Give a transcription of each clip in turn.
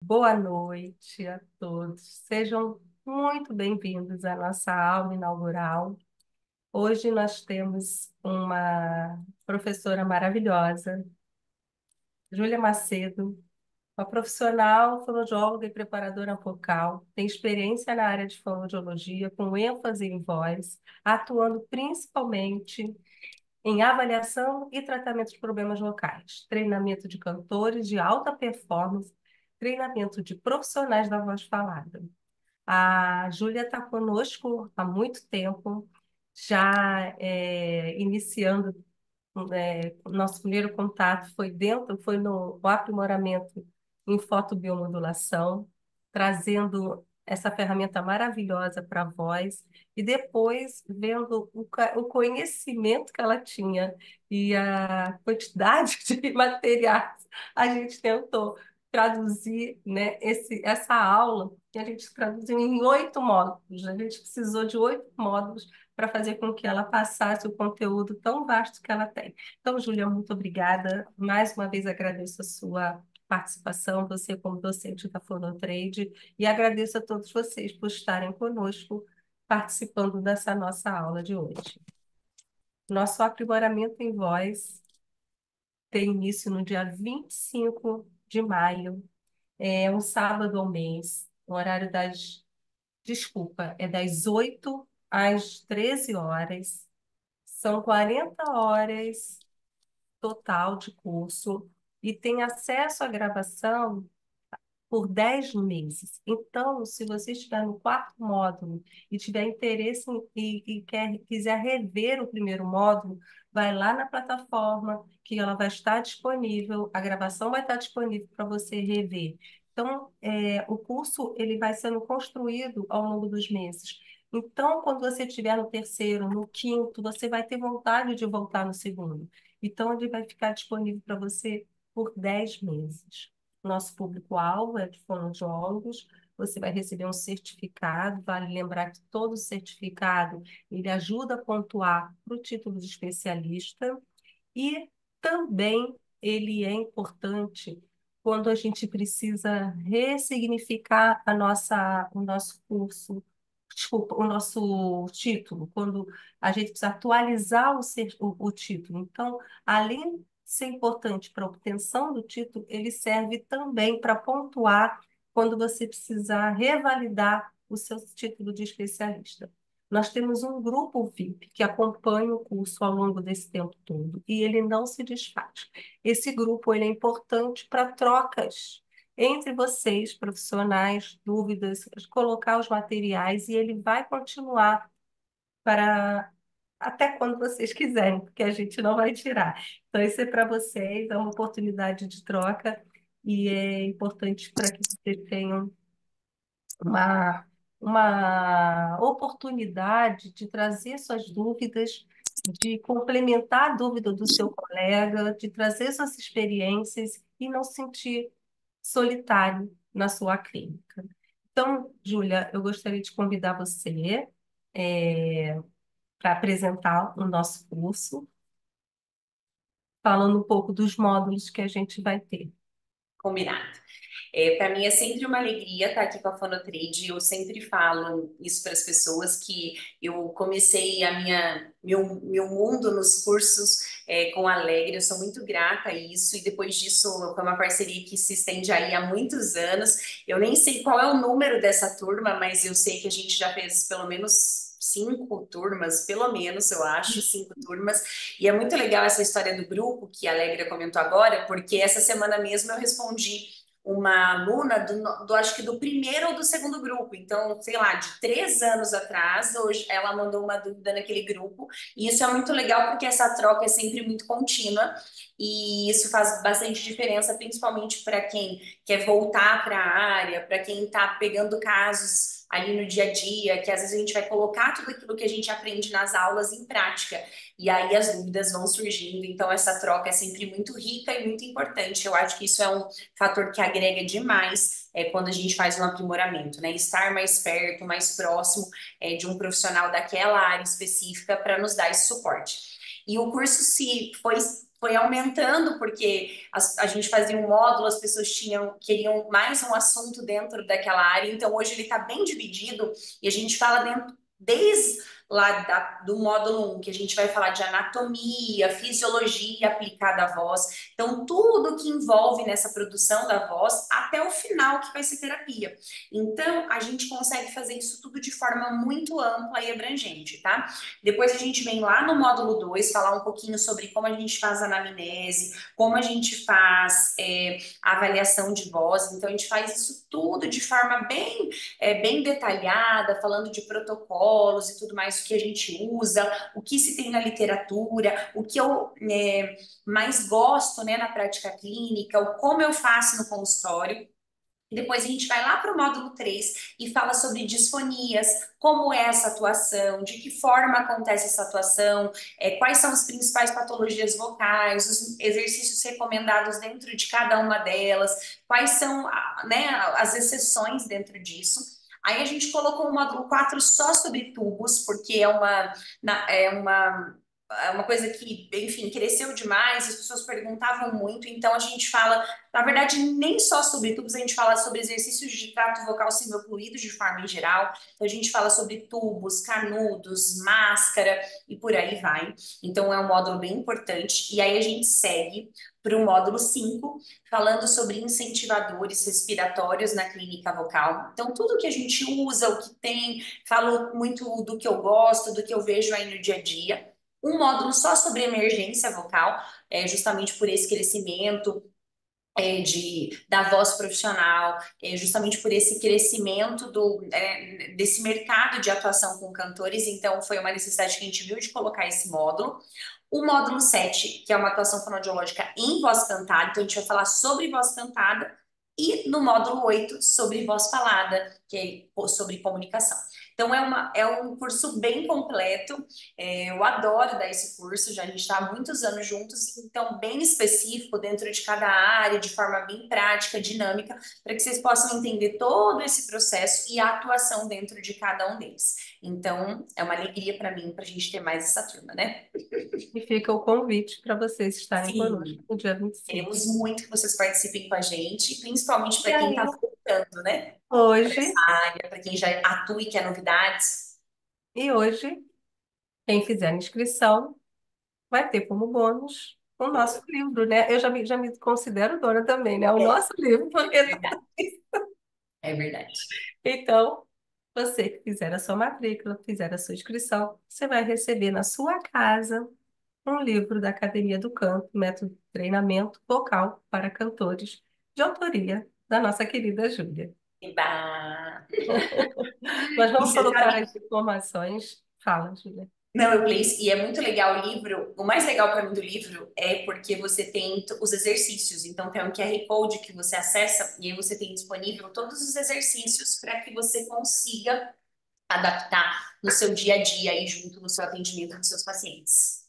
Boa noite a todos. Sejam muito bem-vindos à nossa aula inaugural. Hoje nós temos uma professora maravilhosa, Júlia Macedo, uma profissional fonoaudióloga e preparadora vocal, tem experiência na área de fonoaudiologia, com ênfase em voz, atuando principalmente em avaliação e tratamento de problemas vocais, treinamento de cantores de alta performance, treinamento de profissionais da voz falada. A Júlia está conosco há muito tempo, já iniciando, o nosso primeiro contato foi no aprimoramento em fotobiomodulação, trazendo essa ferramenta maravilhosa para a voz, e depois vendo o conhecimento que ela tinha e a quantidade de materiais, a gente tentou traduzir, né, essa aula, que a gente traduziu em 8 módulos. A gente precisou de 8 módulos para fazer com que ela passasse o conteúdo tão vasto que ela tem. Então, Júlia, muito obrigada. Mais uma vez agradeço a sua participação, você como docente da Fonotrade, e agradeço a todos vocês por estarem conosco participando dessa nossa aula de hoje. Nosso aprimoramento em voz tem início no dia 25 de maio, é um sábado ao mês, o horário desculpa, é das 8 às 13 horas, são 40 horas total de curso e tem acesso à gravação por 10 meses. Então, se você estiver no quarto módulo e tiver interesse quiser rever o primeiro módulo, vai lá na plataforma que ela vai estar disponível, a gravação vai estar disponível para você rever. Então, o curso ele vai sendo construído ao longo dos meses. Então, quando você estiver no terceiro, no quinto, você vai ter vontade de voltar no segundo. Então, ele vai ficar disponível para você por 10 meses. Nosso público-alvo é de fonoaudiólogos. Você vai receber um certificado. Vale lembrar que todo certificado ele ajuda a pontuar para o título de especialista. E também ele é importante quando a gente precisa ressignificar o nosso curso, desculpa, o nosso título, quando a gente precisa atualizar o título. Então, além de ser importante para a obtenção do título, ele serve também para pontuar quando você precisar revalidar o seu título de especialista. Nós temos um grupo VIP que acompanha o curso ao longo desse tempo todo e ele não se desfaz. Esse grupo ele é importante para trocas entre vocês, profissionais, dúvidas, colocar os materiais e ele vai continuar para até quando vocês quiserem, porque a gente não vai tirar. Então, isso é para vocês, é uma oportunidade de troca e é importante para que vocês tenham uma, uma oportunidade de trazer suas dúvidas, de complementar a dúvida do seu colega, de trazer suas experiências e não se sentir solitário na sua clínica. Então, Júlia, eu gostaria de convidar você para apresentar o nosso curso, falando um pouco dos módulos que a gente vai ter. Combinado. Para mim é sempre uma alegria estar aqui com a Fonotrade. Eu sempre falo isso para as pessoas que eu comecei meu mundo nos cursos com a Alegre. Eu sou muito grata a isso e depois disso foi uma parceria que se estende aí há muitos anos. Eu nem sei qual é o número dessa turma, mas eu sei que a gente já fez pelo menos 5 turmas, pelo menos eu acho, 5 turmas. E é muito legal essa história do grupo que a Alegra comentou agora, porque essa semana mesmo eu respondi uma aluna acho que do primeiro ou do segundo grupo. Então, sei lá, de 3 anos atrás, hoje ela mandou uma dúvida naquele grupo. E isso é muito legal porque essa troca é sempre muito contínua. E isso faz bastante diferença, principalmente para quem quer voltar para a área, para quem está pegando casos ali no dia a dia, que às vezes a gente vai colocar tudo aquilo que a gente aprende nas aulas em prática. E aí as dúvidas vão surgindo. Então, essa troca é sempre muito rica e muito importante. Eu acho que isso é um fator que agrega demais quando a gente faz um aprimoramento, né? Estar mais perto, mais próximo de um profissional daquela área específica para nos dar esse suporte. E o curso se foi foi aumentando, porque a gente fazia um módulo, as pessoas queriam mais um assunto dentro daquela área, então hoje ele está bem dividido e a gente fala dentro, desde lá do módulo um que a gente vai falar de anatomia, fisiologia aplicada à voz, então tudo que envolve nessa produção da voz, até o final que vai ser terapia. Então, a gente consegue fazer isso tudo de forma muito ampla e abrangente, tá? Depois a gente vem lá no módulo 2 falar um pouquinho sobre como a gente faz a anamnese, como a gente faz a avaliação de voz. Então, a gente faz isso tudo de forma bem detalhada, falando de protocolos e tudo mais, o que a gente usa, o que se tem na literatura, o que eu mais gosto, né, na prática clínica, o como eu faço no consultório. Depois a gente vai lá para o módulo 3 e fala sobre disfonias, como é essa atuação, de que forma acontece essa atuação, quais são as principais patologias vocais, os exercícios recomendados dentro de cada uma delas, quais são, né, as exceções dentro disso. Aí a gente colocou o módulo 4 só sobre tubos, porque é uma coisa que, enfim, cresceu demais, as pessoas perguntavam muito, então a gente fala, na verdade, nem só sobre tubos, a gente fala sobre exercícios de trato vocal semifluido de forma em geral, então a gente fala sobre tubos, canudos, máscara e por aí vai. Então é um módulo bem importante, e aí a gente segue para o módulo 5 falando sobre incentivadores respiratórios na clínica vocal. Então, tudo que a gente usa, o que tem, falo muito do que eu gosto, do que eu vejo aí no dia a dia um módulo só sobre emergência vocal, justamente por esse crescimento da voz profissional, justamente por esse crescimento desse mercado de atuação com cantores, então foi uma necessidade que a gente viu de colocar esse módulo. O módulo 7 que é uma atuação fonoaudiológica em voz cantada, então a gente vai falar sobre voz cantada, e no módulo 8 sobre voz falada, que é sobre comunicação. Então é um curso bem completo, eu adoro dar esse curso, já a gente está há muitos anos juntos, então bem específico dentro de cada área, de forma bem prática, dinâmica, para que vocês possam entender todo esse processo e a atuação dentro de cada um deles. Então, é uma alegria para mim, para a gente ter mais essa turma, né? E fica o convite para vocês estarem conosco Sim, no dia 25. queremos muito que vocês participem com a gente, principalmente E para quem está aí, voltando, né? Para essa hoje, área, para quem já atua e quer novidades. hoje, quem fizer a inscrição vai ter como bônus o nosso livro, né? Eu já me considero dona também, né? O É nosso livro, porque verdade, é verdade. então, você que fizer a sua matrícula, fizer a sua inscrição, você vai receber na sua casa um livro da Academia do Canto, Método de Treinamento Vocal para Cantores, de autoria da nossa querida Júlia. Eba! Mas E vamos você colocar sabe as informações. Fala, Júlia. Não, eu Gleice, e é muito legal o livro. O mais legal para mim do livro é porque você tem os exercícios. Então, tem um QR Code que você acessa e aí você tem disponível todos os exercícios para que você consiga adaptar no seu dia a dia e junto no seu atendimento dos seus pacientes.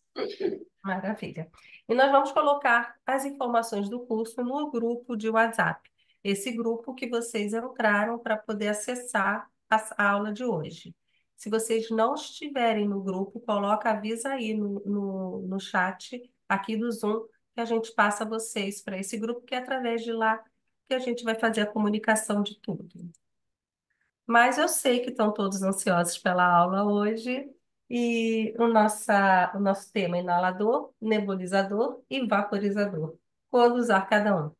Maravilha. E nós vamos colocar as informações do curso no grupo de WhatsApp. Esse grupo que vocês entraram para poder acessar a aula de hoje. Se vocês não estiverem no grupo, coloca, avisa aí no chat aqui do Zoom que a gente passa vocês para esse grupo, que é através de lá que a gente vai fazer a comunicação de tudo. Mas eu sei que estão todos ansiosos pela aula hoje e o nosso tema é inalador, nebulizador e vaporizador. Quando usar cada um?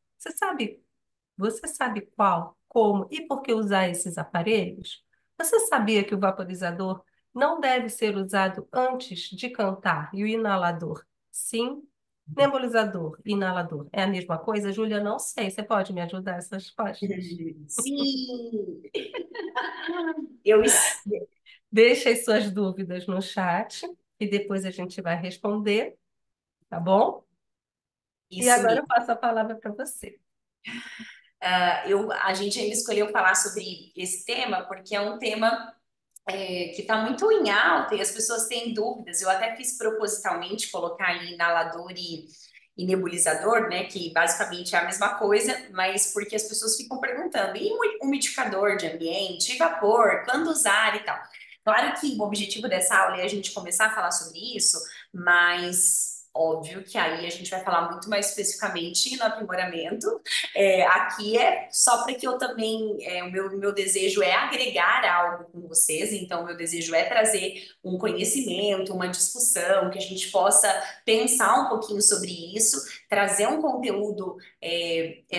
Você sabe qual, como e por que usar esses aparelhos? Você sabia que o vaporizador não deve ser usado antes de cantar e o inalador? Sim. Nebulizador e inalador é a mesma coisa? Júlia, não sei. Você pode me ajudar essas respostas? Sim! Eu, es- Deixe as suas dúvidas no chat e depois a gente vai responder, tá bom? E isso agora eu mesmo. passo a palavra para você. A gente ainda escolheu falar sobre esse tema porque é um tema que está muito em alta e as pessoas têm dúvidas. Eu até fiz propositalmente colocar ali inalador e nebulizador, né, que basicamente é a mesma coisa, mas porque as pessoas ficam perguntando, e umidificador de ambiente, e vapor, quando usar e tal. Claro que o objetivo dessa aula é a gente começar a falar sobre isso, mas Óbvio que aí a gente vai falar muito mais especificamente no aprimoramento. Aqui é só para que eu também, o meu desejo é agregar algo com vocês, então o meu desejo é trazer um conhecimento, uma discussão, que a gente possa pensar um pouquinho sobre isso, trazer um conteúdo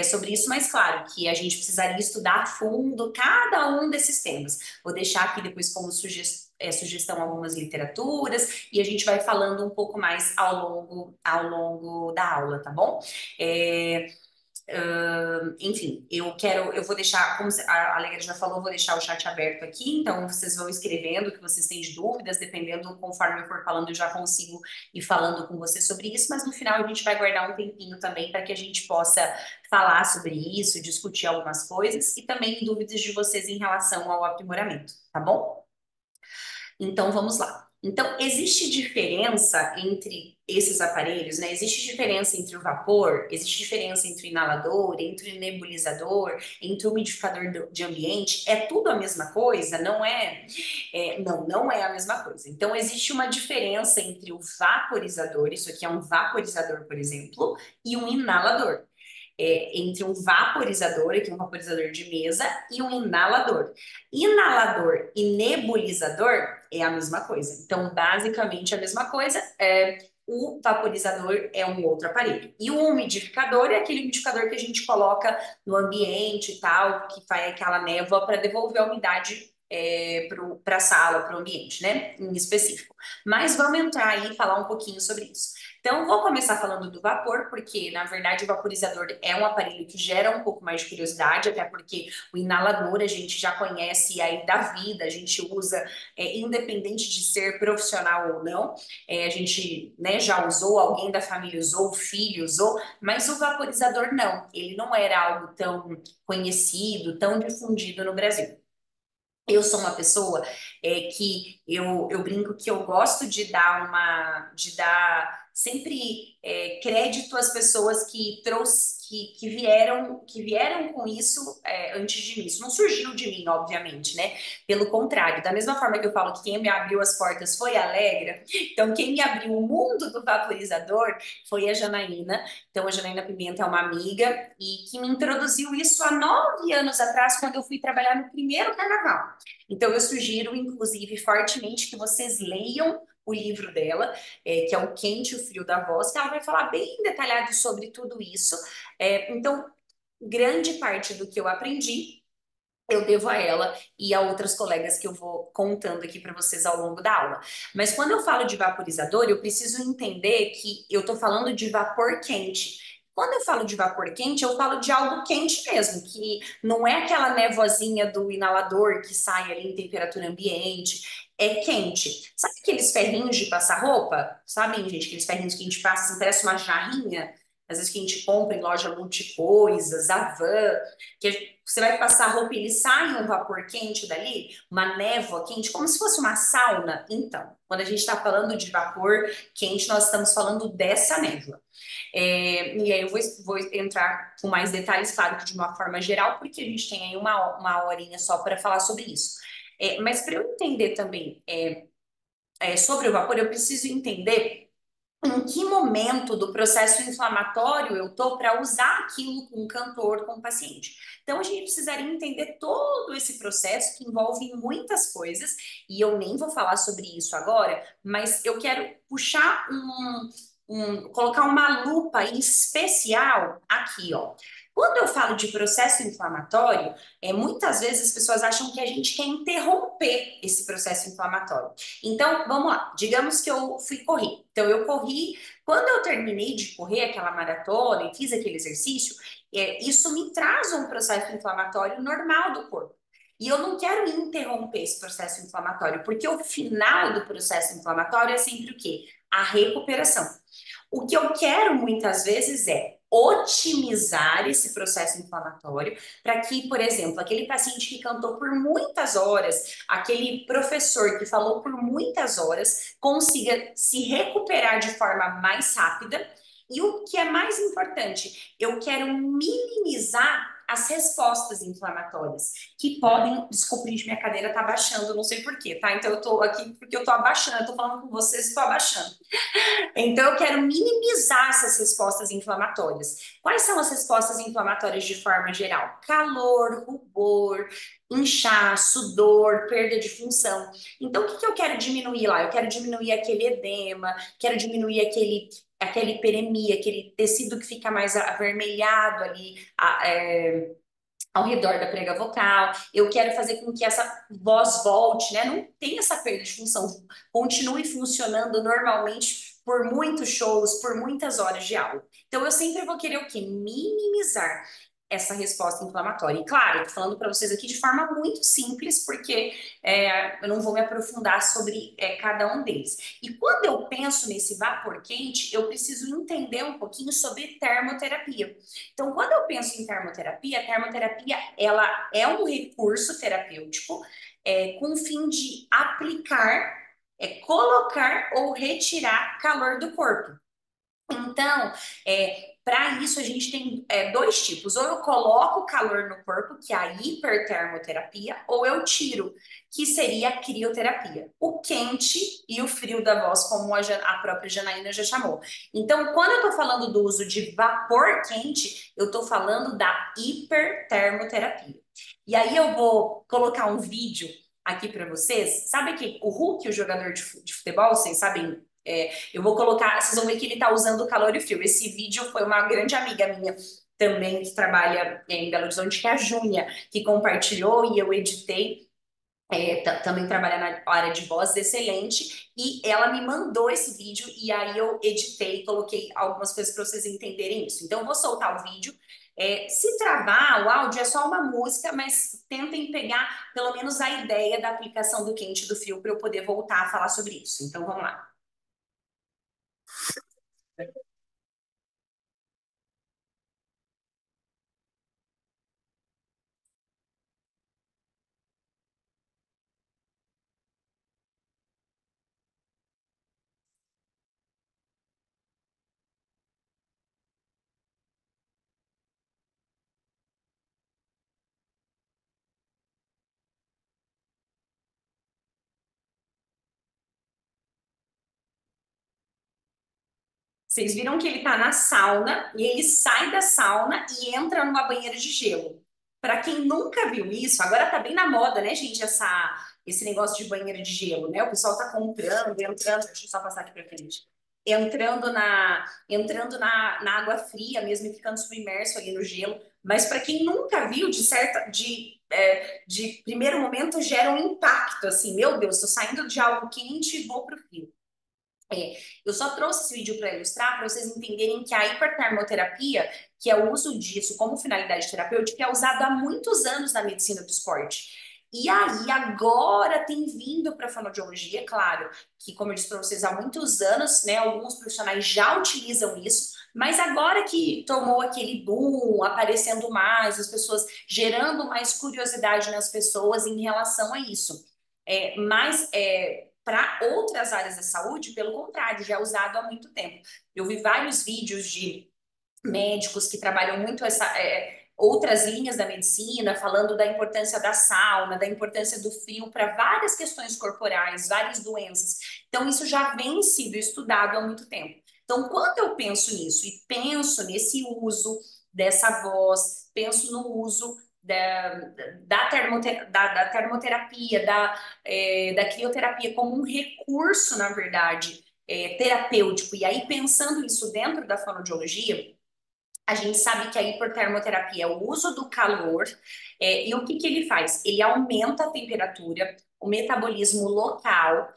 sobre isso, mas claro que a gente precisaria estudar a fundo cada um desses temas. Vou deixar aqui depois como sugestão algumas literaturas e a gente vai falando um pouco mais ao longo da aula, tá bom? É, enfim, eu vou deixar, como a Alegra já falou, eu vou deixar o chat aberto aqui, então vocês vão escrevendo o que vocês têm de dúvidas, dependendo, conforme eu for falando, eu já consigo ir falando com vocês sobre isso, mas no final a gente vai guardar um tempinho também para que a gente possa falar sobre isso, discutir algumas coisas e também dúvidas de vocês em relação ao aprimoramento, tá bom? Então vamos lá. Então, existe diferença entre esses aparelhos, né? Existe diferença entre o vapor, existe diferença entre o inalador, entre o nebulizador, entre o umidificador de ambiente. É tudo a mesma coisa? Não é? Não, não é a mesma coisa. Então, existe uma diferença entre o vaporizador, isso aqui é um vaporizador, por exemplo, e um inalador entre um vaporizador, aqui um vaporizador de mesa, e um inalador. Inalador e nebulizador é a mesma coisa. Então, basicamente, a mesma coisa. O vaporizador é um outro aparelho. E o umidificador é aquele umidificador que a gente coloca no ambiente e tal, que faz aquela névoa para devolver a umidade para a sala, para o ambiente, né? Em específico. Mas vamos entrar aí e falar um pouquinho sobre isso. Então, vou começar falando do vapor, porque, na verdade, o vaporizador é um aparelho que gera um pouco mais de curiosidade, até porque o inalador a gente já conhece aí da vida, a gente usa, independente de ser profissional ou não, a gente, né, já usou, alguém da família usou, o filho usou, mas o vaporizador não, ele não era algo tão conhecido, tão difundido no Brasil. Eu sou uma pessoa que eu brinco que eu gosto de dar sempre crédito às pessoas que vieram com isso antes de mim. Isso não surgiu de mim, obviamente, né? Pelo contrário, da mesma forma que eu falo que quem me abriu as portas foi a Alegra, então quem me abriu o mundo do vaporizador foi a Janaína. Então a Janaína Pimenta é uma amiga e que me introduziu isso há 9 anos atrás, quando eu fui trabalhar no primeiro carnaval. Então, eu sugiro, inclusive, fortemente que vocês leiam o livro dela, que é O Quente e o Frio da Voz, que ela vai falar bem detalhado sobre tudo isso. Então, grande parte do que eu aprendi, eu devo a ela e a outras colegas que eu vou contando aqui para vocês ao longo da aula. Mas quando eu falo de vaporizador, eu preciso entender que eu estou falando de vapor quente. Quando eu falo de vapor quente, eu falo de algo quente mesmo, que não é aquela névoazinha do inalador que sai ali em temperatura ambiente, é quente. Sabe aqueles ferrinhos de passar roupa? Sabem, gente, aqueles ferrinhos que a gente passa, assim, parece uma jarrinha? Às vezes que a gente compra em loja multicoisas, Avan, que você vai passar roupa e ele sai um vapor quente dali, uma névoa quente, como se fosse uma sauna. Então, quando a gente está falando de vapor quente, nós estamos falando dessa névoa. E aí eu vou entrar com mais detalhes, claro que de uma forma geral, porque a gente tem aí uma horinha só para falar sobre isso. Mas para eu entender também sobre o vapor, eu preciso entender em que momento do processo inflamatório eu tô para usar aquilo com o cantor, com o paciente. Então, a gente precisaria entender todo esse processo que envolve muitas coisas, e eu nem vou falar sobre isso agora, mas eu quero puxar colocar uma lupa em especial aqui, ó. Quando eu falo de processo inflamatório, muitas vezes as pessoas acham que a gente quer interromper esse processo inflamatório. Então, vamos lá. Digamos que eu fui correr. Então, eu corri. Quando eu terminei de correr aquela maratona e fiz aquele exercício, isso me traz um processo inflamatório normal do corpo. E eu não quero interromper esse processo inflamatório, porque o final do processo inflamatório é sempre o quê? A recuperação. O que eu quero muitas vezes é otimizar esse processo inflamatório para que, por exemplo, aquele paciente que cantou por muitas horas, aquele professor que falou por muitas horas, consiga se recuperar de forma mais rápida. E o que é mais importante, eu quero minimizar as respostas inflamatórias, que podem... Desculpa, gente, minha cadeira tá abaixando, não sei por quê, tá? Então eu tô aqui porque eu tô abaixando, eu tô falando com vocês e tô abaixando. Então, eu quero minimizar essas respostas inflamatórias. Quais são as respostas inflamatórias de forma geral? Calor, rubor, inchaço, dor, perda de função. Então, o que que eu quero diminuir lá? Eu quero diminuir aquele edema, quero diminuir aquele hiperemia, aquele tecido que fica mais avermelhado ali, ao redor da prega vocal. Eu quero fazer com que essa voz volte, né? Não tenha essa perda de função, continue funcionando normalmente por muitos shows, por muitas horas de aula. Então, eu sempre vou querer o quê? Minimizar essa resposta inflamatória. E claro, eu tô falando para vocês aqui de forma muito simples, porque eu não vou me aprofundar sobre cada um deles. E quando eu penso nesse vapor quente, eu preciso entender um pouquinho sobre termoterapia. Então, quando eu penso em termoterapia, a termoterapia ela é um recurso terapêutico com o fim de aplicar, colocar ou retirar calor do corpo. Então, para isso a gente tem dois tipos. Ou eu coloco calor no corpo, que é a hipertermoterapia, ou eu tiro, que seria a crioterapia. O quente e o frio da voz, como a própria Janaína já chamou. Então, quando eu estou falando do uso de vapor quente, eu estou falando da hipertermoterapia. E aí eu vou colocar um vídeo aqui para vocês. Sabe que o Hulk, o jogador de futebol, vocês sabem eu vou colocar, vocês vão ver que ele está usando calor e frio. Esse vídeo foi uma grande amiga minha também, que trabalha em Belo Horizonte, que é a Júnia, que compartilhou e eu editei. Também trabalha na área de voz, excelente, e ela me mandou esse vídeo e aí eu editei, coloquei algumas coisas para vocês entenderem isso. Então, eu vou soltar o vídeo. Se travar, o áudio é só uma música, mas tentem pegar pelo menos a ideia da aplicação do quente e do frio para eu poder voltar a falar sobre isso. Então, vamos lá. Vocês viram que ele está na sauna e ele sai da sauna e entra numa banheira de gelo. Para quem nunca viu isso, agora tá bem na moda, né, gente, esse negócio de banheira de gelo, né? O pessoal tá comprando, entrando, deixa eu só passar aqui para frente. Entrando na água fria mesmo e ficando submerso ali no gelo. Mas para quem nunca viu, de primeiro momento gera um impacto, assim, meu Deus, estou saindo de algo quente e vou para o frio. Eu só trouxe esse vídeo para ilustrar, para vocês entenderem que a hipertermoterapia, que é o uso disso como finalidade terapêutica, é usado há muitos anos na medicina do esporte. E aí, agora tem vindo para a fonoaudiologia, claro, que, como eu disse para vocês, há muitos anos, né, alguns profissionais já utilizam isso, mas agora que tomou aquele boom, aparecendo mais, as pessoas gerando mais curiosidade nas pessoas em relação a isso. Para outras áreas da saúde, pelo contrário, já é usado há muito tempo. Eu vi vários vídeos de médicos que trabalham muito outras linhas da medicina, falando da importância da sauna, da importância do frio para várias questões corporais, várias doenças. Então, isso já vem sido estudado há muito tempo. Então, quando eu penso nisso e penso nesse uso dessa voz, penso no uso da termoterapia, da crioterapia como um recurso, na verdade, terapêutico. E aí, pensando isso dentro da fonoaudiologia, a gente sabe que a hipertermoterapia é o uso do calor, e o que que ele faz? Ele aumenta a temperatura, o metabolismo local,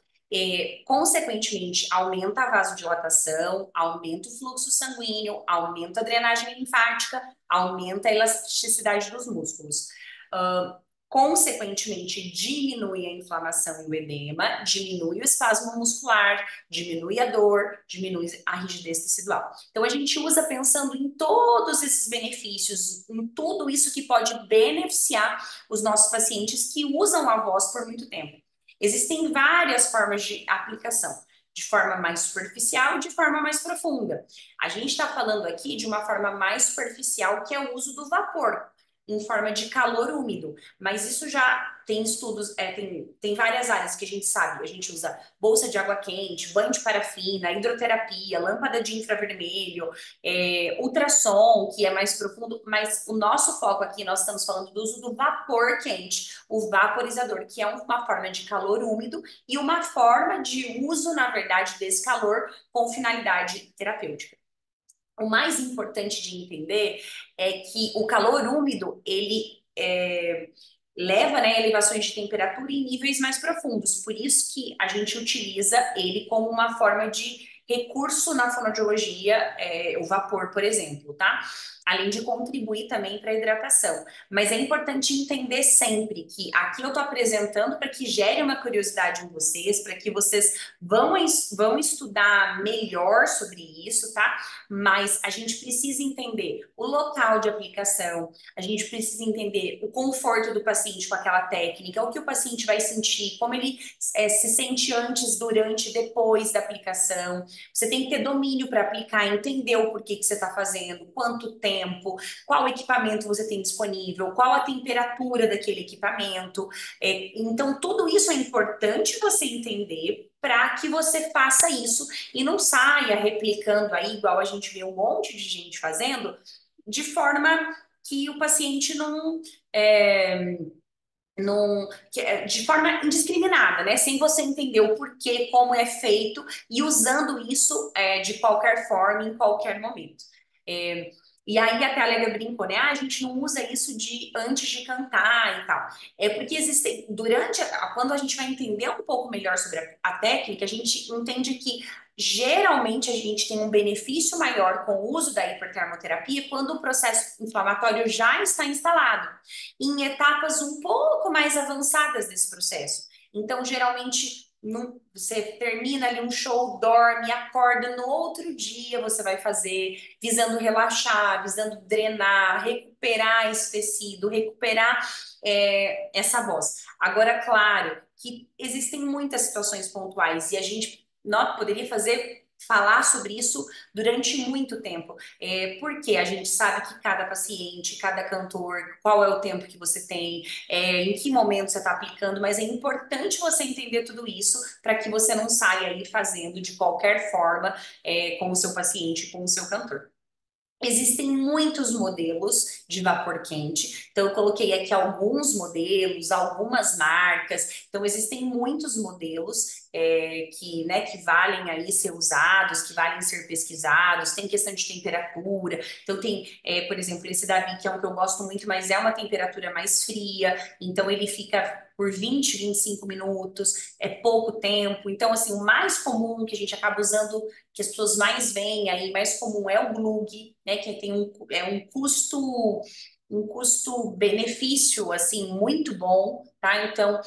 consequentemente, aumenta a vasodilatação, aumenta o fluxo sanguíneo, aumenta a drenagem linfática, aumenta a elasticidade dos músculos. Uh, Consequentemente, diminui a inflamação e o edema, diminui o espasmo muscular, diminui a dor, diminui a rigidez tecidual. Então, a gente usa pensando em todos esses benefícios, em tudo isso que pode beneficiar os nossos pacientes que usam a voz por muito tempo. Existem várias formas de aplicação, de forma mais superficial e de forma mais profunda. A gente está falando aqui de uma forma mais superficial, que é o uso do vapor. em forma de calor úmido, mas isso já tem estudos, tem várias áreas que a gente sabe. A gente usa bolsa de água quente, banho de parafina, hidroterapia, lâmpada de infravermelho, ultrassom, que é mais profundo, mas o nosso foco aqui, nós estamos falando do uso do vapor quente, o vaporizador, que é uma forma de calor úmido e uma forma de uso, na verdade, desse calor com finalidade terapêutica. O mais importante de entender é que o calor úmido, ele leva, né, elevações de temperatura em níveis mais profundos. Por isso que a gente utiliza ele como uma forma de recurso na fonoaudiologia, o vapor, por exemplo, tá? Além de contribuir também para a hidratação. Mas é importante entender sempre que aqui eu estou apresentando para que gere uma curiosidade em vocês, para que vocês vão estudar melhor sobre isso, tá? Mas a gente precisa entender o local de aplicação, a gente precisa entender o conforto do paciente com aquela técnica, o que o paciente vai sentir, como ele se sente antes, durante e depois da aplicação. Você tem que ter domínio para aplicar, entender o porquê que você está fazendo, quanto tempo, qual equipamento você tem disponível, qual a temperatura daquele equipamento. Então, tudo isso é importante você entender para que você faça isso e não saia replicando aí, igual a gente vê um monte de gente fazendo, de forma que o paciente de forma indiscriminada, né? Sem você entender o porquê, como é feito e usando isso de qualquer forma, em qualquer momento. É, e aí até a Lega brincou, né? Ah, a gente não usa isso de antes de cantar e tal. É porque existem, quando a gente vai entender um pouco melhor sobre a técnica, a gente entende que geralmente a gente tem um benefício maior com o uso da hipertermoterapia quando o processo inflamatório já está instalado em etapas um pouco mais avançadas desse processo. Então, geralmente, você termina ali um show, dorme, acorda, no outro dia você vai fazer, visando relaxar, visando drenar, recuperar esse tecido, recuperar essa voz. Agora, claro que existem muitas situações pontuais e a gente não poderia falar sobre isso durante muito tempo, porque a gente sabe que cada paciente, cada cantor, qual é o tempo que você tem, em que momento você está aplicando, mas é importante você entender tudo isso para que você não saia aí fazendo de qualquer forma com o seu paciente, com o seu cantor. Existem muitos modelos de vapor quente, então eu coloquei aqui alguns modelos, algumas marcas, então existem muitos modelos que valem aí ser usados, que valem ser pesquisados, tem questão de temperatura, então tem, por exemplo, esse daqui que é um que eu gosto muito, mas é uma temperatura mais fria, então ele fica por 20, 25 minutos, é pouco tempo, então assim, o mais comum que a gente acaba usando que as pessoas mais veem aí, mais comum é o glug, né, que tem um custo-benefício, assim, muito bom, tá? Então,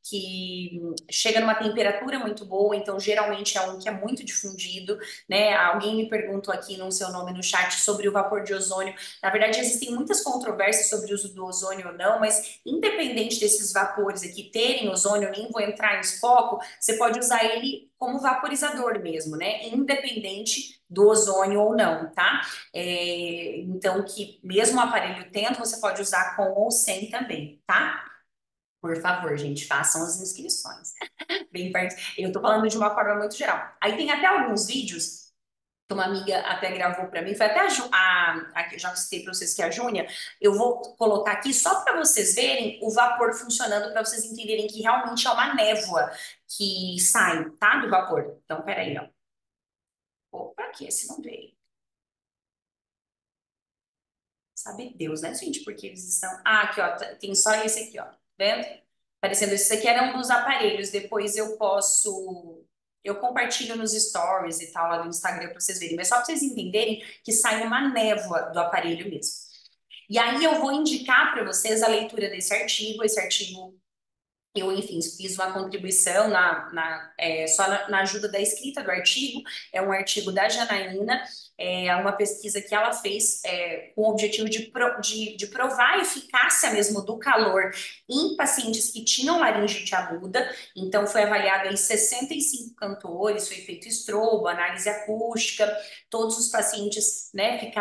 que chega numa temperatura muito boa, então geralmente é um que é muito difundido, né? Alguém me perguntou aqui no seu nome no chat sobre o vapor de ozônio. Na verdade, existem muitas controvérsias sobre o uso do ozônio ou não, mas independente desses vapores aqui terem ozônio, eu nem vou entrar nesse foco, você pode usar ele como vaporizador mesmo, né? Independente do ozônio ou não, tá? Então, que mesmo o aparelho tendo, você pode usar com ou sem também, tá? Por favor, gente, façam as inscrições. Bem perto. Eu tô falando de uma forma muito geral. Aí tem até alguns vídeos que uma amiga até gravou para mim, foi até já citei para vocês que é a Júnia, eu vou colocar aqui só para vocês verem o vapor funcionando, para vocês entenderem que realmente é uma névoa que sai, tá, do vapor. Então, peraí, ó. Opa, aqui, esse não veio. Sabe Deus, né, gente? Porque eles estão... Ah, aqui, ó, tem só esse aqui, ó. Tá vendo? Parecendo, esse aqui era um dos aparelhos, depois eu posso... Eu compartilho nos stories e tal, lá no Instagram, para vocês verem. Mas só para vocês entenderem que sai uma névoa do aparelho mesmo. E aí eu vou indicar para vocês a leitura desse artigo. Esse artigo, eu, enfim, fiz uma contribuição só na ajuda da escrita do artigo. É um artigo da Janaína. uma pesquisa que ela fez com o objetivo de provar a eficácia mesmo do calor em pacientes que tinham laringite aguda. Então, foi avaliado em 65 cantores, foi feito estrobo, análise acústica, todos os pacientes, né,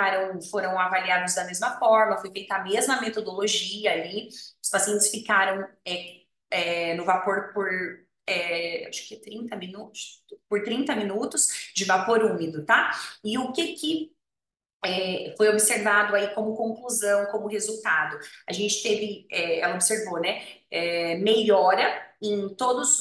foram avaliados da mesma forma, foi feita a mesma metodologia ali, os pacientes ficaram no vapor por acho que 30 minutos, por 30 minutos de vapor úmido, tá? E o que foi observado aí como conclusão, como resultado? A gente teve, ela observou, né, melhora em todos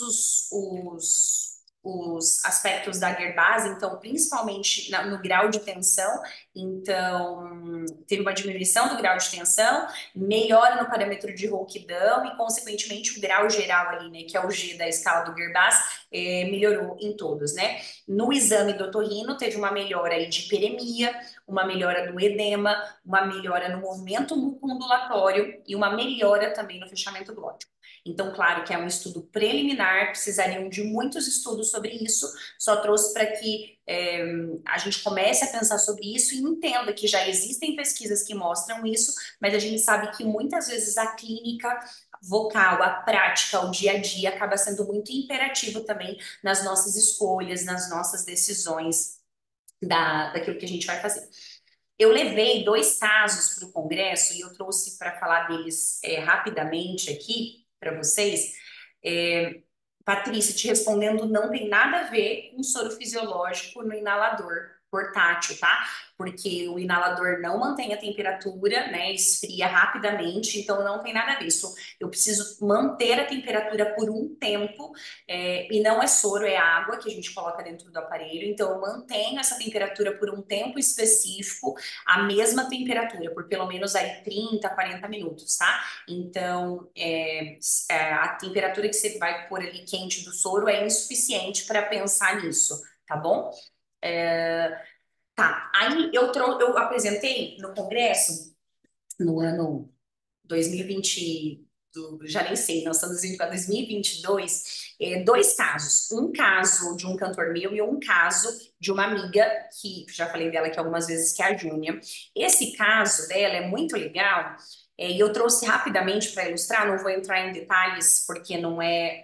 os aspectos da Gerbase, então, principalmente no grau de tensão, então, teve uma diminuição do grau de tensão, melhora no parâmetro de rouquidão e, consequentemente, o grau geral ali, né, que é o G da escala do Gerbase, melhorou em todos, né? No exame do otorrino, teve uma melhora aí de hiperemia, uma melhora do edema, uma melhora no movimento mucoondulatório e uma melhora também no fechamento glótico. Então, claro que é um estudo preliminar, precisariam de muitos estudos sobre isso, só trouxe para que a gente comece a pensar sobre isso e entenda que já existem pesquisas que mostram isso, mas a gente sabe que muitas vezes a clínica vocal, a prática, o dia a dia acaba sendo muito imperativo também nas nossas escolhas, nas nossas decisões daquilo que a gente vai fazer. Eu levei 2 casos para o Congresso e eu trouxe para falar deles rapidamente aqui para vocês. É, Patrícia, te respondendo, não tem nada a ver com soro fisiológico no inalador portátil, tá? Porque o inalador não mantém a temperatura, né? Esfria rapidamente, então não tem nada a ver. Isso, eu preciso manter a temperatura por um tempo, e não é soro, é água que a gente coloca dentro do aparelho. Então, eu mantenho essa temperatura por um tempo específico, a mesma temperatura, por pelo menos aí 30, 40 minutos, tá? Então, a temperatura que você vai pôr ali quente do soro é insuficiente para pensar nisso, tá bom? Tá, aí eu apresentei no congresso, no ano 2020, já nem sei, nós estamos indo para 2022, 2 casos. Um caso de um cantor meu e um caso de uma amiga, que já falei dela aqui algumas vezes, que é a Júnia. Esse caso dela é muito legal, e eu trouxe rapidamente para ilustrar, não vou entrar em detalhes porque não é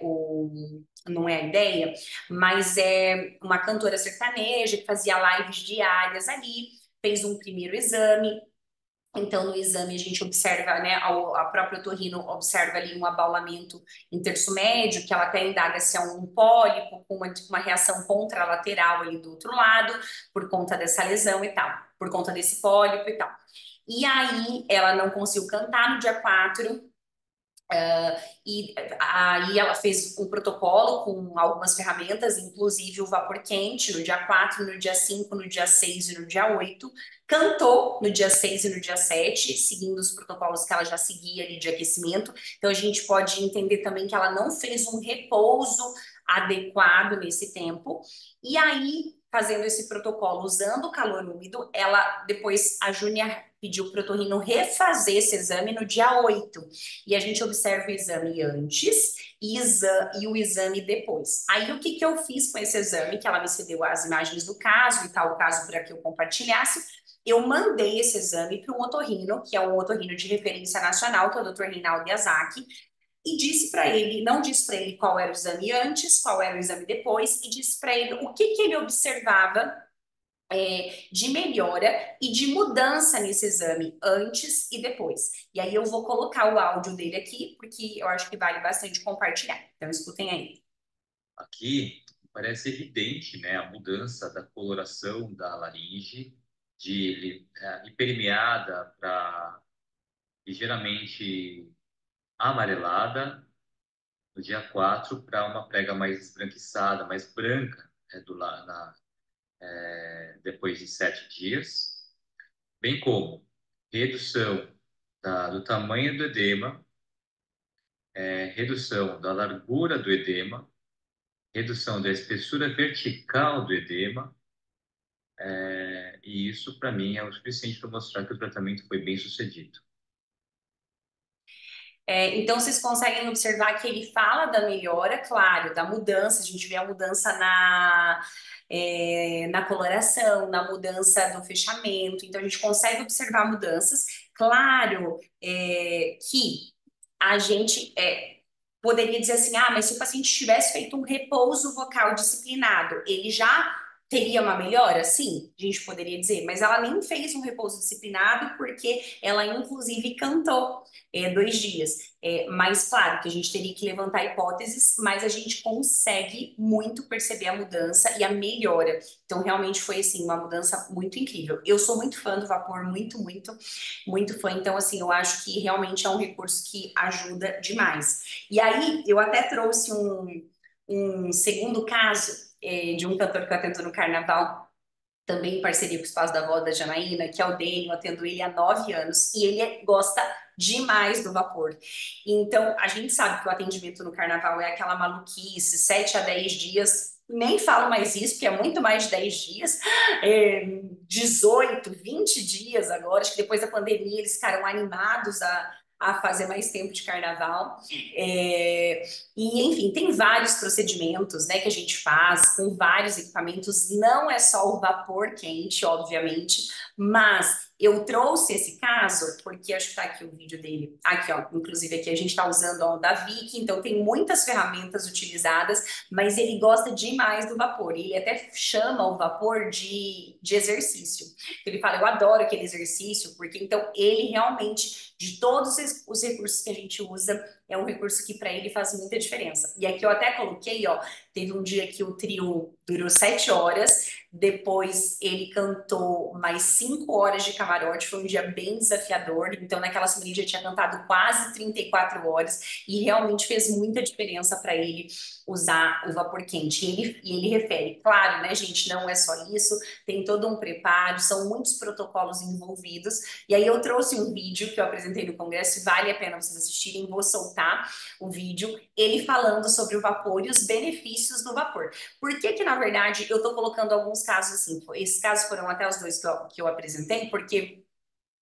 a ideia, mas é uma cantora sertaneja que fazia lives diárias ali, fez um primeiro exame. Então, no exame, a gente observa, né, a própria otorrino observa ali um abaulamento intersumédio, que ela até indaga se é um pólipo com uma reação contralateral ali do outro lado, por conta dessa lesão e tal, por conta desse pólipo e tal. E aí, ela não conseguiu cantar no dia 4, e aí ela fez um protocolo com algumas ferramentas, inclusive o vapor quente, no dia 4, no dia 5, no dia 6 e no dia 8. Cantou no dia 6 e no dia 7, seguindo os protocolos que ela já seguia ali de aquecimento. Então a gente pode entender também que ela não fez um repouso adequado nesse tempo. E aí, fazendo esse protocolo usando o calor úmido, ela depois, a Júnia pediu para o otorrino refazer esse exame no dia 8. E a gente observa o exame antes e o exame depois. Aí, o que eu fiz com esse exame, que ela me cedeu as imagens do caso e tal, o caso para que eu compartilhasse, eu mandei esse exame para um otorrino, que é um otorrino de referência nacional, que é o Dr. Reinaldo Yazaki, e disse para ele, não disse para ele qual era o exame antes, qual era o exame depois, e disse para ele o que ele observava de melhora e de mudança nesse exame antes e depois. E aí eu vou colocar o áudio dele aqui, porque eu acho que vale bastante compartilhar. Então, escutem aí. Aqui parece evidente, né, a mudança da coloração da laringe de hipermeada para ligeiramente amarelada no dia 4 para uma prega mais esbranquiçada, mais branca, né, depois de 7 dias, bem como redução do tamanho do edema, redução da largura do edema, redução da espessura vertical do edema. E isso, para mim, é o suficiente para mostrar que o tratamento foi bem sucedido. Então, vocês conseguem observar que ele fala da melhora, claro, da mudança. A gente vê a mudança na coloração, na mudança do fechamento. Então, a gente consegue observar mudanças. Claro, que a gente poderia dizer assim, ah, mas se o paciente tivesse feito um repouso vocal disciplinado, ele já teria uma melhora? Sim, a gente poderia dizer, mas ela nem fez um repouso disciplinado porque ela, inclusive, cantou 2 dias. Mas, claro, que a gente teria que levantar hipóteses, mas a gente consegue muito perceber a mudança e a melhora. Então, realmente foi, assim, uma mudança muito incrível. Eu sou muito fã do vapor, muito, muito, muito fã. Então, assim, eu acho que realmente é um recurso que ajuda demais. E aí, eu até trouxe um segundo caso de um cantor que eu atendo no carnaval, também em parceria com o Espaço da Voz da Janaína, que é o Dênio, eu atendo ele há 9 anos, e ele gosta demais do vapor. Então, a gente sabe que o atendimento no carnaval é aquela maluquice, 7 a 10 dias, nem falo mais isso, porque é muito mais de 10 dias, 18, 20 dias agora, acho que depois da pandemia eles ficaram animados a fazer mais tempo de carnaval. E, enfim, tem vários procedimentos, né, que a gente faz com vários equipamentos, não é só o vapor quente, obviamente, mas eu trouxe esse caso porque acho que tá aqui o vídeo dele. Aqui, ó, inclusive aqui a gente tá usando ó, o da Vic, então tem muitas ferramentas utilizadas, mas ele gosta demais do vapor. E ele até chama o vapor de exercício. Ele fala, eu adoro aquele exercício, porque então ele realmente, de todos os recursos que a gente usa, é um recurso que para ele faz muita diferença. E aqui eu até coloquei, ó, teve um dia que o trio durou 7 horas, depois ele cantou mais 5 horas de camarote, foi um dia bem desafiador, então naquela semana ele já tinha cantado quase 34 horas e realmente fez muita diferença para ele usar o vapor quente. E ele refere, claro, né, gente, não é só isso, tem todo um preparo, são muitos protocolos envolvidos, e aí eu trouxe um vídeo que eu apresentei no congresso, vale a pena vocês assistirem, vou soltar o vídeo, ele falando sobre o vapor e os benefícios do vapor. Por que que, na verdade, eu tô colocando alguns casos assim, esses casos foram até os dois que eu apresentei, porque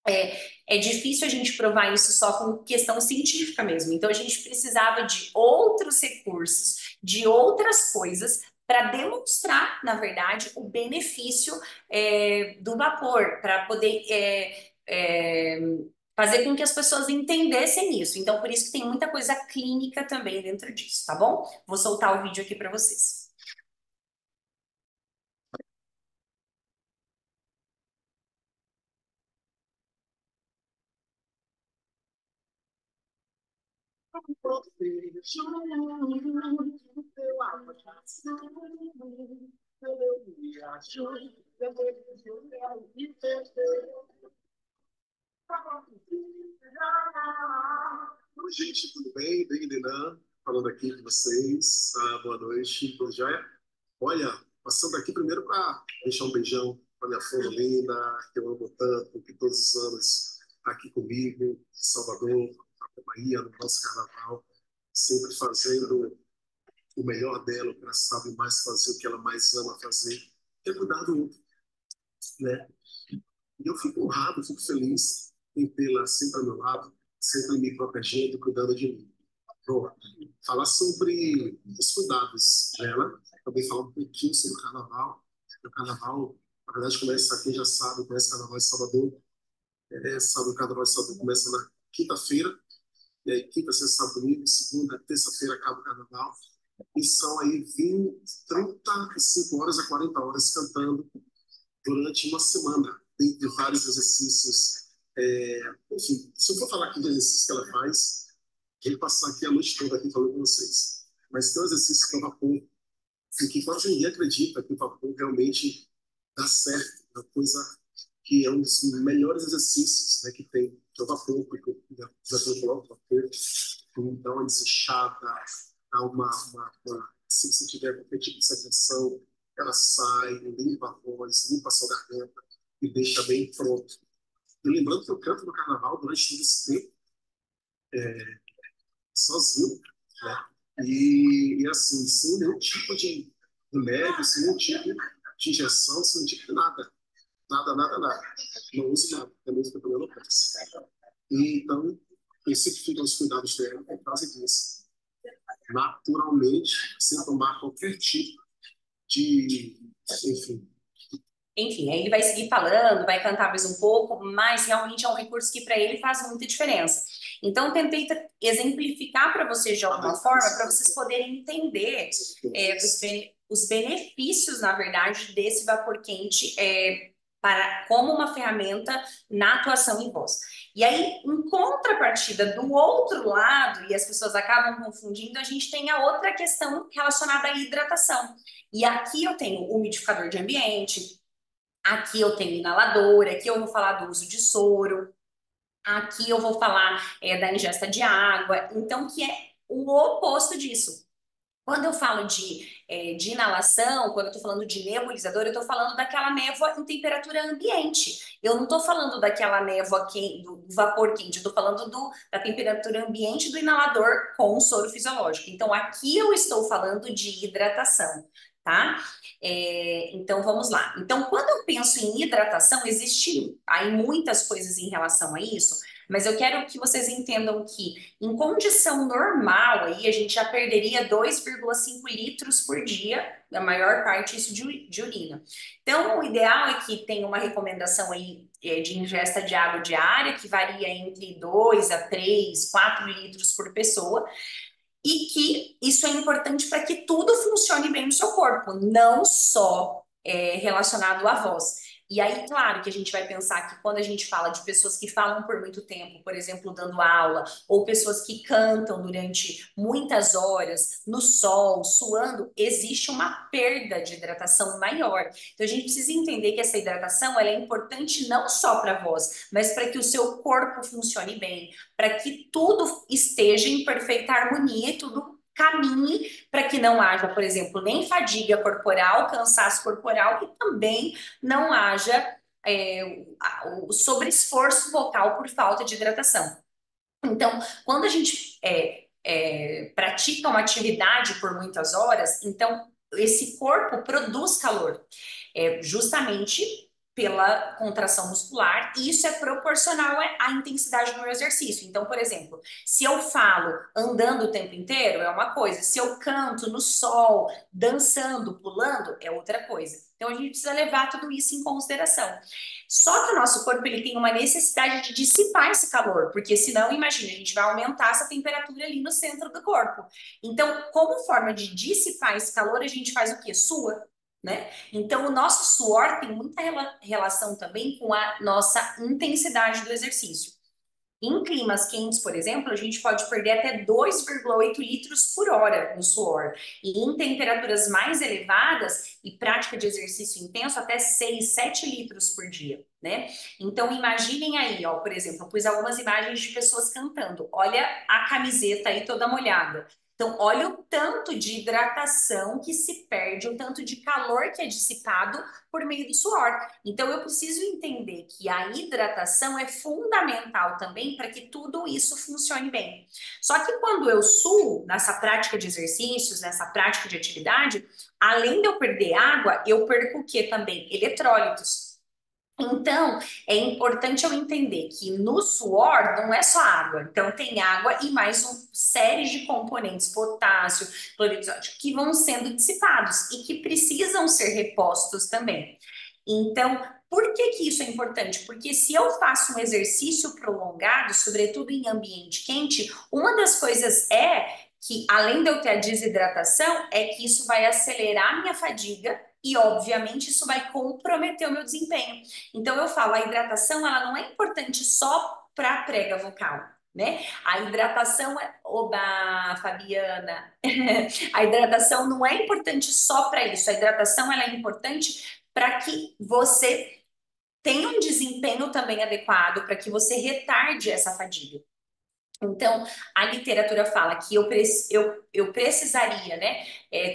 é difícil a gente provar isso só com questão científica mesmo. Então, a gente precisava de outros recursos, de outras coisas, para demonstrar, na verdade, o benefício do vapor, para poder fazer com que as pessoas entendessem isso. Então, por isso que tem muita coisa clínica também dentro disso, tá bom? Vou soltar o vídeo aqui para vocês. Oi, gente, tudo bem? Bem, Dinan, falando aqui com vocês. Boa noite, tudo jóia? Olha, passando aqui primeiro para deixar um beijão para minha flor linda, que eu amo tanto, que todos os anos está aqui comigo, em Salvador, na Bahia, no nosso carnaval, sempre fazendo o melhor dela, porque ela sabe mais fazer o que ela mais ama fazer, que é cuidar do outro, né? E eu fico honrado, fico feliz em tê-la sempre ao meu lado, sempre me protegendo, cuidando de mim. Bom, falar sobre os cuidados dela, também falar um pouquinho sobre o carnaval. O carnaval, na verdade, começa, quem já sabe, conhece o carnaval em Salvador, sabe, o carnaval em Salvador começa na quinta-feira, e aí quinta, sexta, sábado, domingo, segunda, terça-feira acaba o carnaval, e são aí 35 horas a 40 horas cantando durante uma semana, dentre vários exercícios. Enfim, se eu for falar aqui de exercícios que ela faz, vou passar aqui a noite toda aqui falando com vocês. Mas tem um exercício que é o vapor, e que quase ninguém acredita que o vapor realmente dá certo. É uma coisa que é um dos melhores exercícios, né, que tem, que é o vapor, porque já coloca o vapor, dá uma desinchada, dá se você tiver qualquer tipo de secreção, ela sai, limpa a voz, limpa a sua garganta e deixa bem pronto. E lembrando que eu canto no carnaval durante todo esse tempo, sozinho, né? E assim, sem nenhum tipo de remédio, sem nenhum tipo de injeção, sem nenhum tipo de nada. Nada, nada, nada. Não uso nada, é mesmo que eu também não peço. E, então, eu sempre fico aos cuidados dela por causa disso. Naturalmente, sem tomar qualquer tipo enfim. Enfim, aí ele vai seguir falando, vai cantar mais um pouco, mas realmente é um recurso que para ele faz muita diferença. Então, tentei exemplificar para vocês de alguma forma, para vocês poderem entender os benefícios, na verdade, desse vapor quente como uma ferramenta na atuação em voz. E aí, em contrapartida, do outro lado, e as pessoas acabam confundindo, a gente tem a outra questão relacionada à hidratação. E aqui eu tenho o umidificador de ambiente, aqui eu tenho inalador, aqui eu vou falar do uso de soro, aqui eu vou falar da ingesta de água, então que é o oposto disso. Quando eu falo de inalação, quando eu estou falando de nebulizador, eu estou falando daquela névoa em temperatura ambiente. Eu não estou falando daquela névoa do vapor quente, eu estou falando da temperatura ambiente do inalador com soro fisiológico. Então, aqui eu estou falando de hidratação, tá? Então, vamos lá. Então, quando eu penso em hidratação, existe aí muitas coisas em relação a isso, mas eu quero que vocês entendam que, em condição normal, aí a gente já perderia 2,5 litros por dia, a maior parte isso de urina. Então, o ideal é que tenha uma recomendação aí de ingesta de água diária, que varia entre 2 a 3, 4 litros por pessoa, e que isso é importante para que tudo funcione bem no seu corpo, não só relacionado à voz. E aí, claro que a gente vai pensar que quando a gente fala de pessoas que falam por muito tempo, por exemplo, dando aula, ou pessoas que cantam durante muitas horas no sol, suando, existe uma perda de hidratação maior. Então, a gente precisa entender que essa hidratação ela é importante não só para a voz, mas para que o seu corpo funcione bem, para que tudo esteja em perfeita harmonia e tudo caminhe para que não haja, por exemplo, nem fadiga corporal, cansaço corporal e também não haja o sobreesforço vocal por falta de hidratação. Então, quando a gente pratica uma atividade por muitas horas, então esse corpo produz calor, justamente pela contração muscular, e isso é proporcional à intensidade do meu exercício. Então, por exemplo, se eu falo andando o tempo inteiro, é uma coisa. Se eu canto no sol, dançando, pulando, é outra coisa. Então, a gente precisa levar tudo isso em consideração. Só que o nosso corpo ele tem uma necessidade de dissipar esse calor, porque senão, imagina, a gente vai aumentar essa temperatura ali no centro do corpo. Então, como forma de dissipar esse calor, a gente faz o quê? Sua. Né? Então, o nosso suor tem muita relação também com a nossa intensidade do exercício. Em climas quentes, por exemplo, a gente pode perder até 2,8 litros por hora no suor. E em temperaturas mais elevadas e prática de exercício intenso, até 6, 7 litros por dia, né? Então, imaginem aí, ó, por exemplo, eu pus algumas imagens de pessoas cantando. Olha a camiseta aí toda molhada. Então, olha o tanto de hidratação que se perde, o tanto de calor que é dissipado por meio do suor. Então, eu preciso entender que a hidratação é fundamental também para que tudo isso funcione bem. Só que quando eu suo nessa prática de exercícios, nessa prática de atividade, além de eu perder água, eu perco o que também? Eletrólitos. Então, é importante eu entender que no suor não é só água. Então, tem água e mais uma série de componentes, potássio, cloreto de sódio, que vão sendo dissipados e que precisam ser repostos também. Então, por que que isso é importante? Porque se eu faço um exercício prolongado, sobretudo em ambiente quente, uma das coisas que, além de eu ter a desidratação, é que isso vai acelerar a minha fadiga e, obviamente, isso vai comprometer o meu desempenho. Então, eu falo, a hidratação, ela não é importante só para a prega vocal, né? A hidratação Oba, Fabiana! A hidratação não é importante só para isso. A hidratação, ela é importante para que você tenha um desempenho também adequado, para que você retarde essa fadiga. Então, a literatura fala que eu precisaria, né,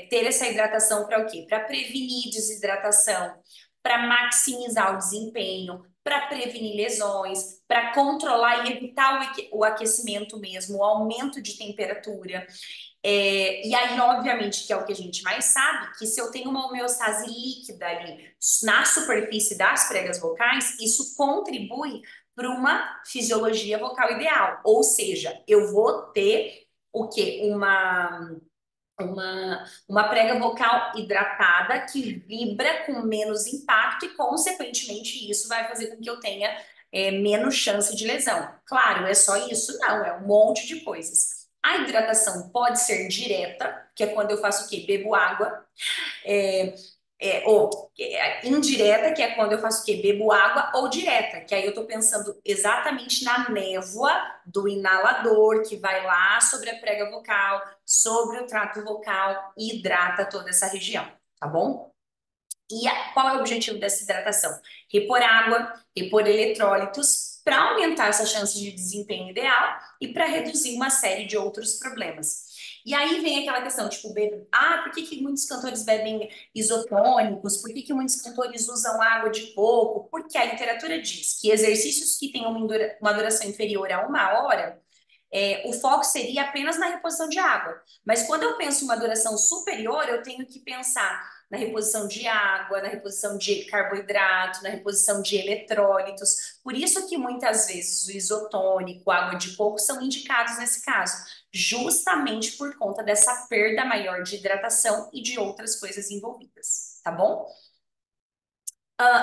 ter essa hidratação para o quê? Para prevenir desidratação, para maximizar o desempenho, para prevenir lesões, para controlar e evitar o aquecimento mesmo, o aumento de temperatura. E aí, obviamente, que é o que a gente mais sabe, que se eu tenho uma homeostase líquida ali na superfície das pregas vocais, isso contribui para uma fisiologia vocal ideal. Ou seja, eu vou ter o quê? uma prega vocal hidratada que vibra com menos impacto e, consequentemente, isso vai fazer com que eu tenha menos chance de lesão. Claro, é só isso? Não, é um monte de coisas. A hidratação pode ser direta, que é quando eu faço o quê? Bebo água. Ou indireta, que é quando eu faço o quê? Bebo água, ou direta, que aí eu tô pensando exatamente na névoa do inalador que vai lá sobre a prega vocal, sobre o trato vocal e hidrata toda essa região, tá bom? E qual é o objetivo dessa hidratação? Repor água, repor eletrólitos para aumentar essa chance de desempenho ideal e para reduzir uma série de outros problemas. E aí vem aquela questão, tipo, por que muitos cantores bebem isotônicos? Por que muitos cantores usam água de coco? Porque a literatura diz que exercícios que têm uma duração inferior a 1 hora, o foco seria apenas na reposição de água. Mas quando eu penso em uma duração superior, eu tenho que pensar na reposição de água, na reposição de carboidrato, na reposição de eletrólitos. Por isso que muitas vezes o isotônico, água de coco são indicados nesse caso, justamente por conta dessa perda maior de hidratação e de outras coisas envolvidas, tá bom?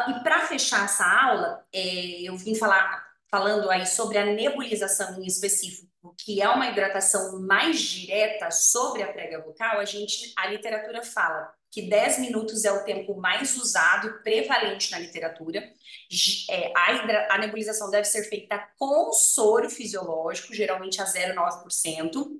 E para fechar essa aula, eu vim falando aí sobre a nebulização em específico, que é uma hidratação mais direta sobre a prega vocal. A literatura fala que 10 minutos é o tempo mais usado e prevalente na literatura. A nebulização deve ser feita com soro fisiológico, geralmente a 0,9%.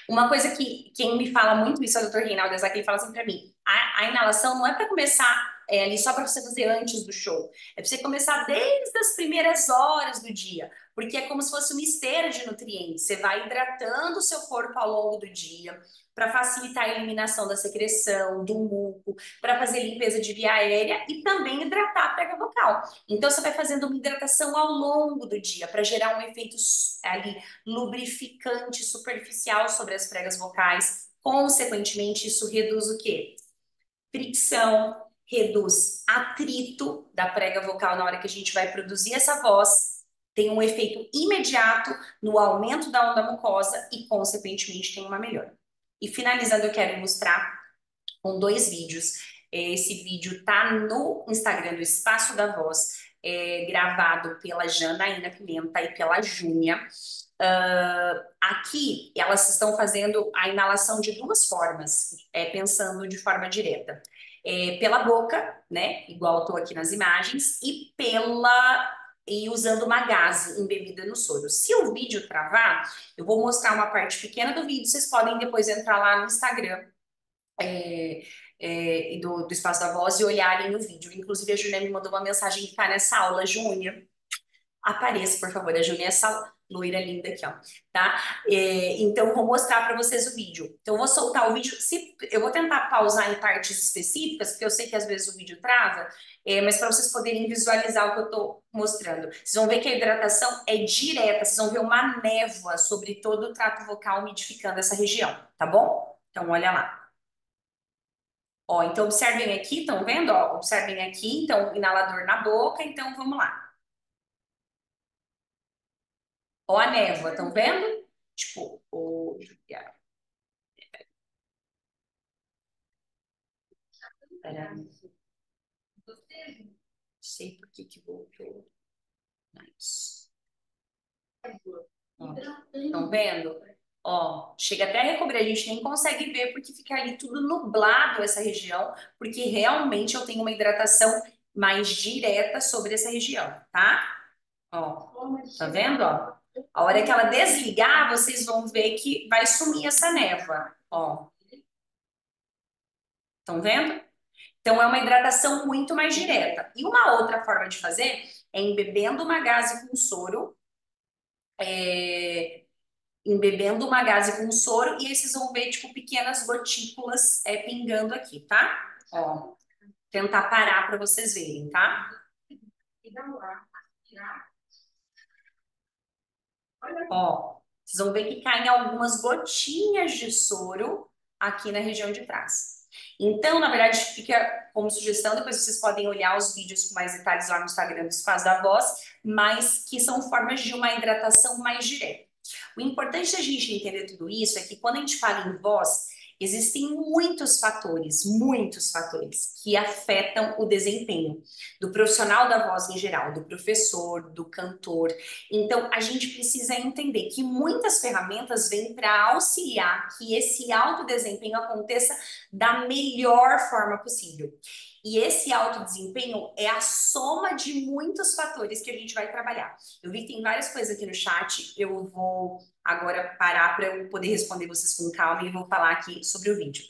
Uma coisa que quem me fala muito isso é o Dr. Reinaldo Ezac, ele fala assim para mim, a inalação não é para começar ali só para você fazer antes do show, é para você começar desde as primeiras horas do dia, porque é como se fosse uma esteira de nutrientes, você vai hidratando o seu corpo ao longo do dia, para facilitar a eliminação da secreção, do muco, para fazer limpeza de via aérea e também hidratar a prega vocal. Então você vai fazendo uma hidratação ao longo do dia, para gerar um efeito ali lubrificante superficial sobre as pregas vocais. Consequentemente, isso reduz o quê? Fricção, reduz atrito da prega vocal na hora que a gente vai produzir essa voz, tem um efeito imediato no aumento da onda mucosa e, consequentemente, tem uma melhora. E finalizando, eu quero mostrar com 2 vídeos. Esse vídeo tá no Instagram do Espaço da Voz, gravado pela Janaína Pimenta e pela Júnia. Aqui, elas estão fazendo a inalação de 2 formas, pensando de forma direta. Pela boca, né, igual eu tô aqui nas imagens, e usando uma gase embebida no soro. Se o vídeo travar, eu vou mostrar uma parte pequena do vídeo, vocês podem depois entrar lá no Instagram do Espaço da Voz e olharem o vídeo. Inclusive, a Júnia me mandou uma mensagem que tá nessa aula. Júnia, apareça, por favor. A Júnia é essa loira linda aqui, ó, tá? Então, vou mostrar para vocês o vídeo. Então, eu vou soltar o vídeo. Eu vou tentar pausar em partes específicas, porque eu sei que às vezes o vídeo trava, mas para vocês poderem visualizar o que eu tô mostrando. Vocês vão ver que a hidratação é direta, vocês vão ver uma névoa sobre todo o trato vocal umidificando essa região, tá bom? Então, olha lá. Ó, então, observem aqui, estão vendo? Ó, observem aqui, então, inalador na boca, então, vamos lá. Ó a névoa, estão vendo? Tipo, Pera. Não sei por que voltou. Nice. Estão vendo? Ó, chega até a recobrir, a gente nem consegue ver porque fica ali tudo nublado essa região, porque realmente eu tenho uma hidratação mais direta sobre essa região, tá? Ó, tá vendo, ó? A hora que ela desligar, vocês vão ver que vai sumir essa névoa, ó. Estão vendo? Então, é uma hidratação muito mais direta. E uma outra forma de fazer é embebendo uma gase com soro, e aí vocês vão ver, tipo, pequenas gotículas pingando aqui, tá? Ó, tentar parar para vocês verem, tá? Ó, vocês vão ver que caem algumas gotinhas de soro aqui na região de trás. Então, na verdade, fica como sugestão, depois vocês podem olhar os vídeos com mais detalhes lá no Instagram do Espaço da Voz, mas que são formas de uma hidratação mais direta. O importante da gente entender tudo isso é que quando a gente fala em voz, existem muitos fatores que afetam o desempenho do profissional da voz em geral, do professor, do cantor. Então, a gente precisa entender que muitas ferramentas vêm para auxiliar que esse alto desempenho aconteça da melhor forma possível. E esse alto desempenho é a soma de muitos fatores que a gente vai trabalhar. Eu vi que tem várias coisas aqui no chat, eu vou agora parar para eu poder responder vocês com calma e vou falar aqui sobre o vídeo.